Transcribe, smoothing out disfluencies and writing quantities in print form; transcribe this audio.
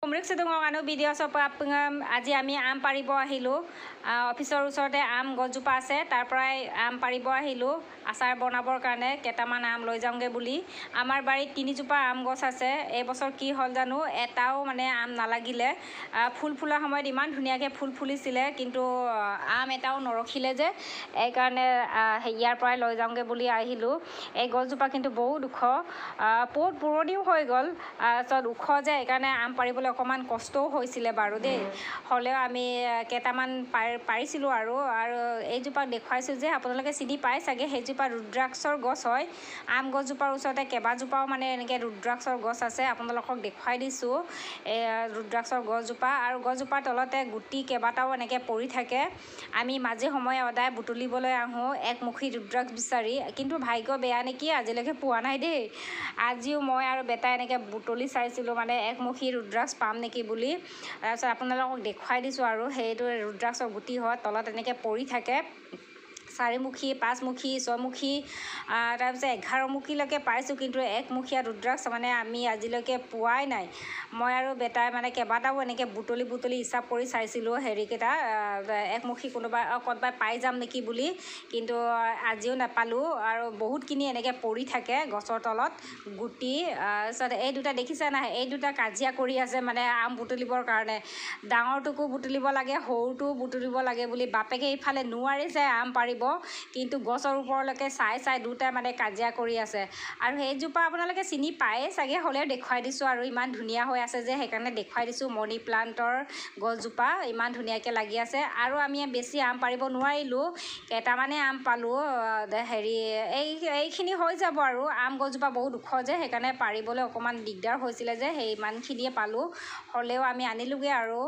Umrik sedungong anu video sopa আজি আমি আম পাৰিব আহিলোঁ অফিচৰ ওচৰতে আম গছজোপা আছে তাৰ পৰাই আম পাৰিব আহিলোঁ আচাৰ বনাবৰ কাৰণে কেইটামান আম লৈ যাওঁগে বুলি আমাৰ বাৰীত তিনিজোপা আম গছ আছে এই বছৰ কি হ'ল জানো এটাও মানে আম নালাগিলে ফুল ফুলা সময়ত ইমান ধুনীয়াকৈ ফুল ফুলিছিলে কিন্তু আম এটাও নৰখিলে যে এই কাৰণে ইয়াৰ পৰাই লৈ যাওঁগে বুলি আহিলোঁ এই গছজোপা কিন্তু বহুত ওখ বহুত পুৰণিও হৈ গ'ল ওখ যে এইকাৰণে আম পাৰিবলৈ অকণমান কষ্টও হৈছিলে বাৰু দেই হ'লেও আমি কেইটামান পাৰিছিলোঁ আৰু এইজোপা দেখুৱাইছোঁ যে আপোনালোকে চিনি পায় চাগে সেইজোপা ৰুদ্ৰাক্ষৰ গছ হয় আম গছজোপাৰ ওচৰতে কেইবাজোপাও মানে এনেকৈ ৰুদ্ৰাক্ষৰ গছ আছে আপোনালোকক দেখুৱাই দিছোঁ এই ৰুদ্ৰাক্ষৰ গছজোপা আৰু গছজোপাৰ তলতে গুটি কেইবাটাও এনেকৈ পৰি থাকে আমি মাজে সময়ে সদায় বুটলিবলৈ আহোঁ একমুখী ৰুদ্ৰাক্ষ বিচাৰি কিন্তু ভাগ্য বেয়া নেকি আজিলৈকে পোৱা নাই দেই আজিও মই আৰু বেটাই এনেকৈ বুটলি চাইছিলোঁ মানে একমুখী ৰুদ্ৰাক্ষ পাম নেকি বুলি তাৰপিছত আপোনালোকক দেখুৱাই দিছোঁ আৰু সেইটো ৰুদ্ৰাক্ষৰ গুটি হয় তলত এনেকৈ পৰি থাকে চাৰিমুখী পাঁচমুখী ছয়মুখী তাৰপিছত 11মুখীলৈকে পাইছোঁ কিন্তু একমুখীয়া ৰুদ্ৰাক্ষ মানে আমি আজিলৈকে পোৱাই নাই মই আৰু বেটাই মানে কেইবাটাও এনেকৈ বুটলি হিচাপ কৰি চাইছিলোঁ হেৰিকেইটা একমুখী ক'ৰবাত পাই যাম নেকি বুলি কিন্তু আজিও নাপালোঁ আৰু বহুতখিনি এনেকৈ পৰি থাকে গছৰ তলত গুটি তাৰপিছত এই দুটা দেখিছে নাই এই দুটা কাজিয়া কৰি আছে মানে আম বুটলিবৰ কাৰণে ডাঙৰটোকো বুটলিব লাগে সৰুটোও বুটলিব লাগে বুলি বাপেকে ইফালে নোৱাৰিছে আম পাৰিব কিন্তু গছৰ ওপৰলৈকে চাই দুটাই মানে কাজিয়া কৰি আছে আৰু সেইজোপা আপোনালোকে চিনি পায়ে চাগে হ'লেও দেখুৱাই দিছোঁ আৰু ইমান ধুনীয়া হৈ আছে যে সেইকাৰণে দেখুৱাই দিছোঁ মনি প্লাণ্টৰ গছজোপা ইমান ধুনীয়াকৈ লাগি আছে আৰু আমি বেছি আম পাৰিব নোৱাৰিলোঁ কেইটামানে আম পালোঁ হেৰি এইখিনি হৈ যাব আৰু আম গছজোপা বহুত ওখ যে সেইকাৰণে পাৰিবলৈ অকণমান দিগদাৰ হৈছিলে যে সেই ইমানখিনিয়ে পালোঁ হ'লেও আমি আনিলোগৈ আৰু